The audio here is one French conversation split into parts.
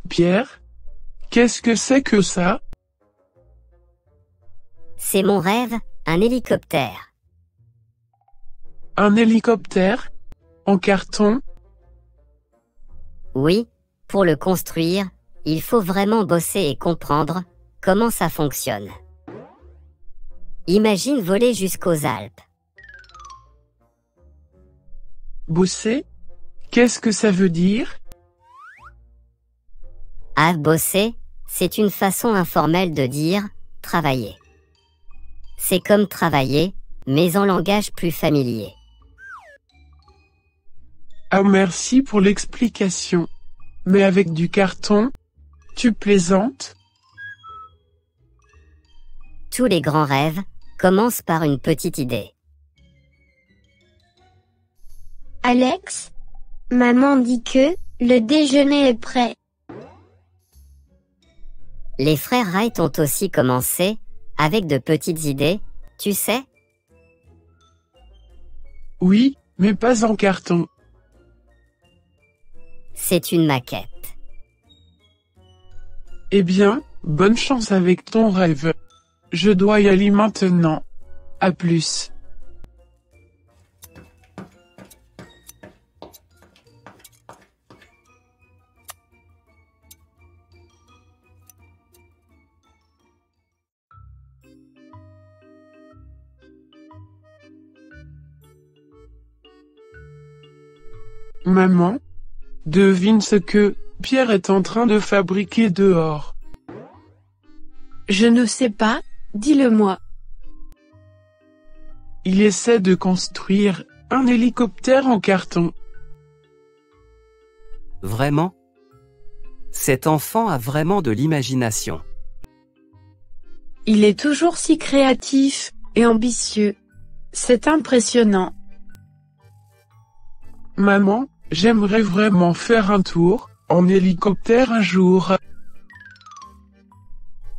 Pierre, qu'est-ce que c'est que ça? C'est mon rêve, un hélicoptère. Un hélicoptère? En carton? Oui, pour le construire, il faut vraiment bosser et comprendre comment ça fonctionne. Imagine voler jusqu'aux Alpes. Bosser? Qu'est-ce que ça veut dire? Ah, bosser, c'est une façon informelle de dire « travailler ». C'est comme travailler, mais en langage plus familier. Ah, merci pour l'explication. Mais avec du carton? Tu plaisantes? Tous les grands rêves commencent par une petite idée. Alex, maman dit que le déjeuner est prêt. Les frères Wright ont aussi commencé avec de petites idées, tu sais? Oui, mais pas en carton. C'est une maquette. Eh bien, bonne chance avec ton rêve. Je dois y aller maintenant. À plus. Maman, devine ce que Pierre est en train de fabriquer dehors. Je ne sais pas, dis-le-moi. Il essaie de construire un hélicoptère en carton. Vraiment? Cet enfant a vraiment de l'imagination. Il est toujours si créatif et ambitieux. C'est impressionnant. Maman, j'aimerais vraiment faire un tour en hélicoptère un jour.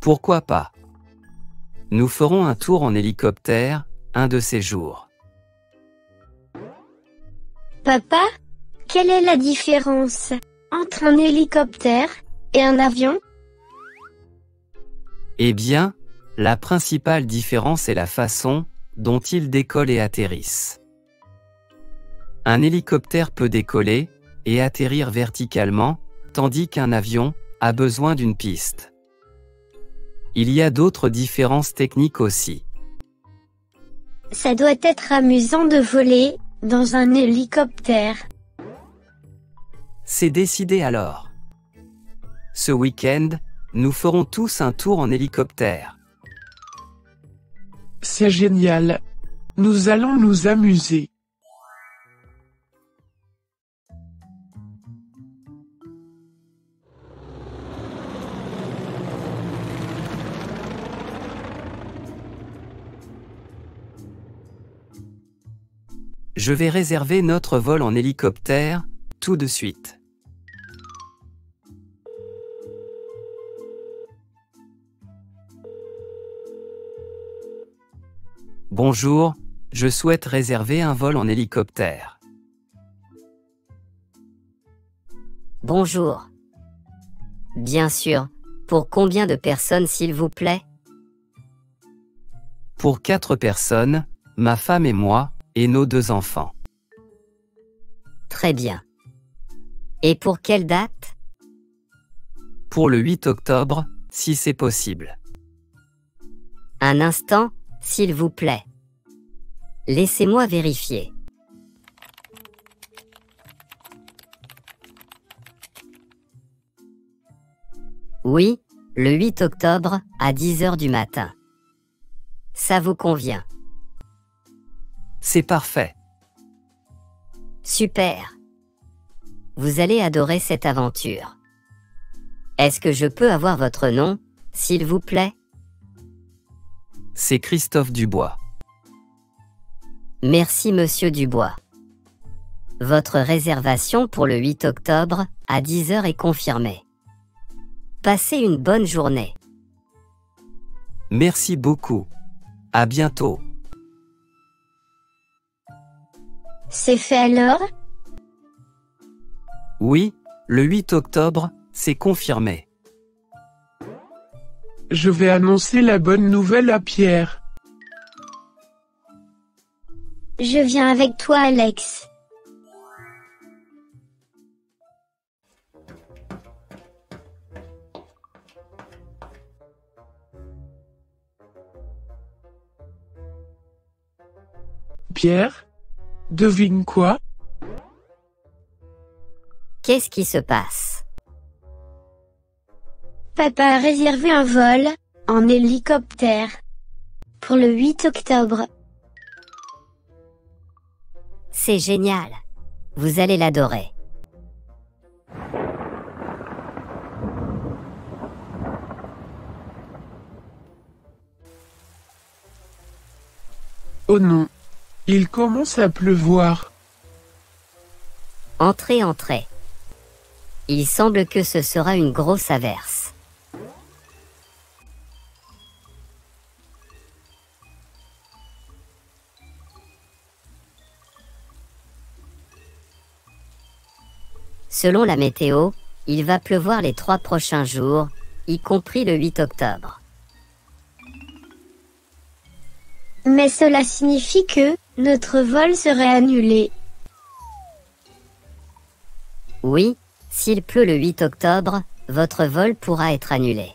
Pourquoi pas? Nous ferons un tour en hélicoptère, un de ces jours. Papa, quelle est la différence entre un hélicoptère et un avion? Eh bien, la principale différence est la façon dont ils décollent et atterrissent. Un hélicoptère peut décoller et atterrir verticalement, tandis qu'un avion a besoin d'une piste. Il y a d'autres différences techniques aussi. Ça doit être amusant de voler dans un hélicoptère. C'est décidé alors. Ce week-end, nous ferons tous un tour en hélicoptère. C'est génial. Nous allons nous amuser. Je vais réserver notre vol en hélicoptère, tout de suite. Bonjour, je souhaite réserver un vol en hélicoptère. Bonjour. Bien sûr. Pour combien de personnes s'il vous plaît? Pour 4 personnes, ma femme et moi, et nos 2 enfants. Très bien. Et pour quelle date? Pour le 8 octobre, si c'est possible. Un instant, s'il vous plaît. Laissez-moi vérifier. Oui, le 8 octobre, à 10 h du matin. Ça vous convient? C'est parfait. Super. Vous allez adorer cette aventure. Est-ce que je peux avoir votre nom, s'il vous plaît? C'est Christophe Dubois. Merci Monsieur Dubois. Votre réservation pour le 8 octobre, à 10 h est confirmée. Passez une bonne journée. Merci beaucoup. À bientôt. C'est fait alors? Oui, le 8 octobre, c'est confirmé. Je vais annoncer la bonne nouvelle à Pierre. Je viens avec toi, Alex. Pierre? Devine quoi? Qu'est-ce qui se passe? Papa a réservé un vol, en hélicoptère, pour le 8 octobre. C'est génial. Vous allez l'adorer. Oh non. Il commence à pleuvoir. Entrez, entrez. Il semble que ce sera une grosse averse. Selon la météo, il va pleuvoir les 3 prochains jours, y compris le 8 octobre. Mais cela signifie que notre vol serait annulé. Oui, s'il pleut le 8 octobre, votre vol pourra être annulé.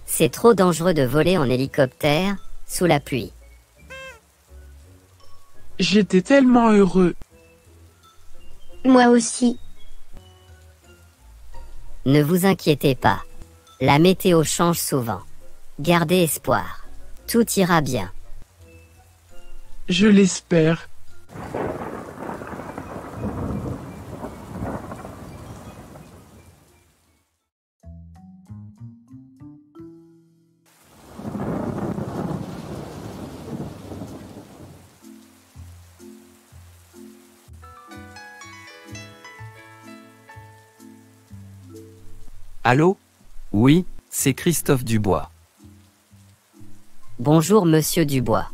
C'est trop dangereux de voler en hélicoptère, sous la pluie. J'étais tellement heureux. Moi aussi. Ne vous inquiétez pas. La météo change souvent. Gardez espoir. Tout ira bien. Je l'espère. Allô? Oui, c'est Christophe Dubois. Bonjour Monsieur Dubois.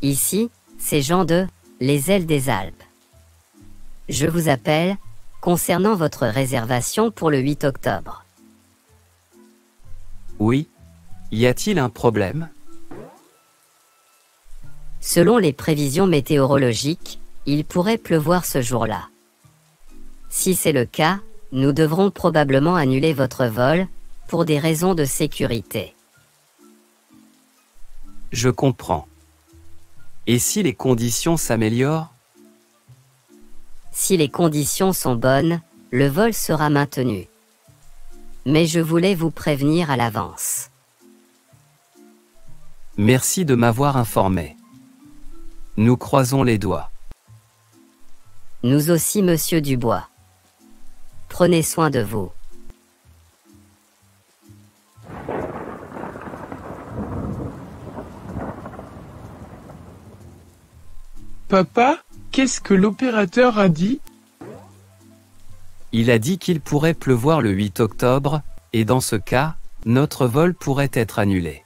Ici, c'est Jean de Les Ailes des Alpes. Je vous appelle concernant votre réservation pour le 8 octobre. Oui. Y a-t-il un problème? Selon les prévisions météorologiques, il pourrait pleuvoir ce jour-là. Si c'est le cas, nous devrons probablement annuler votre vol pour des raisons de sécurité. Je comprends. Et si les conditions s'améliorent? Si les conditions sont bonnes, le vol sera maintenu. Mais je voulais vous prévenir à l'avance. Merci de m'avoir informé. Nous croisons les doigts. Nous aussi, Monsieur Dubois. Prenez soin de vous. Papa, qu'est-ce que l'opérateur a dit? Il a dit qu'il pourrait pleuvoir le 8 octobre, et dans ce cas, notre vol pourrait être annulé.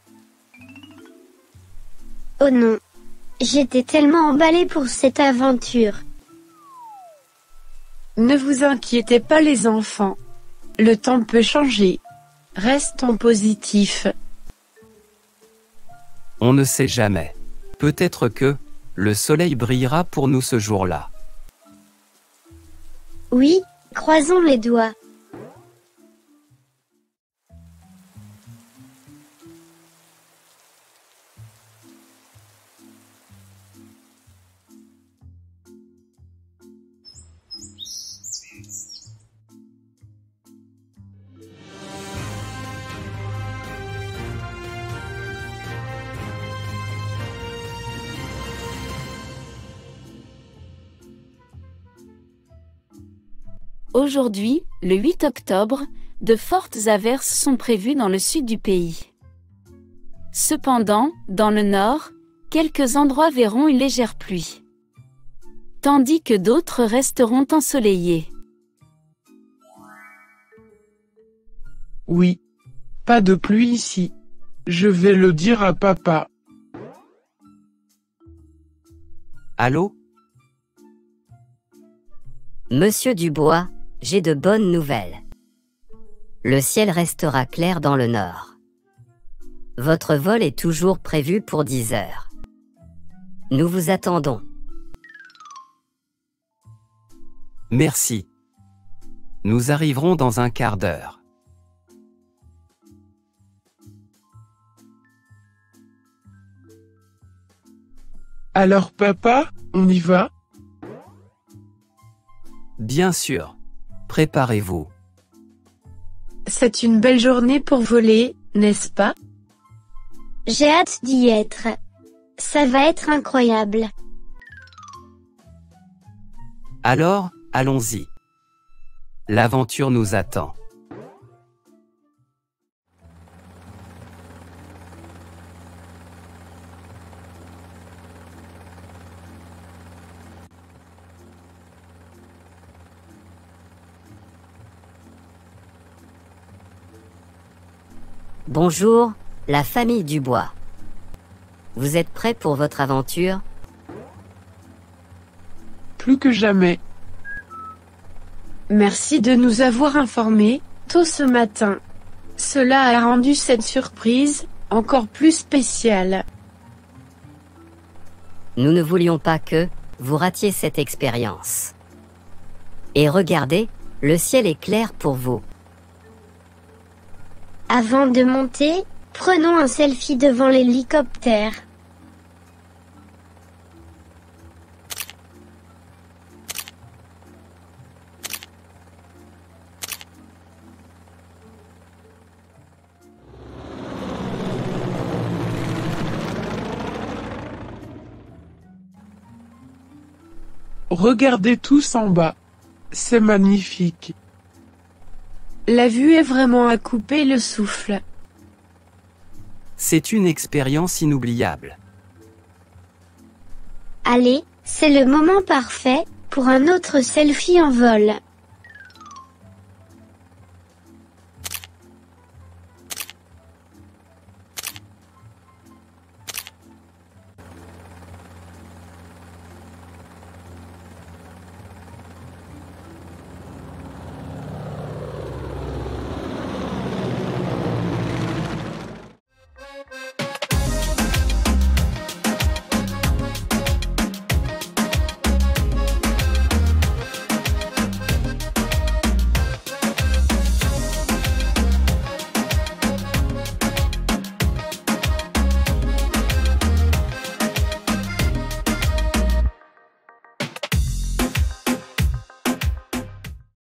Oh non. J'étais tellement emballée pour cette aventure. Ne vous inquiétez pas les enfants. Le temps peut changer. Restons positifs. On ne sait jamais. Peut-être que le soleil brillera pour nous ce jour-là. Oui, croisons les doigts. Aujourd'hui, le 8 octobre, de fortes averses sont prévues dans le sud du pays. Cependant, dans le nord, quelques endroits verront une légère pluie, tandis que d'autres resteront ensoleillés. Oui. Pas de pluie ici. Je vais le dire à papa. Allô? Monsieur Dubois, j'ai de bonnes nouvelles. Le ciel restera clair dans le nord. Votre vol est toujours prévu pour 10 heures. Nous vous attendons. Merci. Nous arriverons dans un quart d'heure. Alors papa, on y va? Bien sûr. Préparez-vous. C'est une belle journée pour voler, n'est-ce pas? J'ai hâte d'y être. Ça va être incroyable. Alors, allons-y. L'aventure nous attend. Bonjour, la famille Dubois. Vous êtes prêts pour votre aventure? Plus que jamais. Merci de nous avoir informés, tôt ce matin. Cela a rendu cette surprise encore plus spéciale. Nous ne voulions pas que vous ratiez cette expérience. Et regardez, le ciel est clair pour vous. Avant de monter, prenons un selfie devant l'hélicoptère. Regardez tous en bas. C'est magnifique. La vue est vraiment à couper le souffle. C'est une expérience inoubliable. Allez, c'est le moment parfait pour un autre selfie en vol.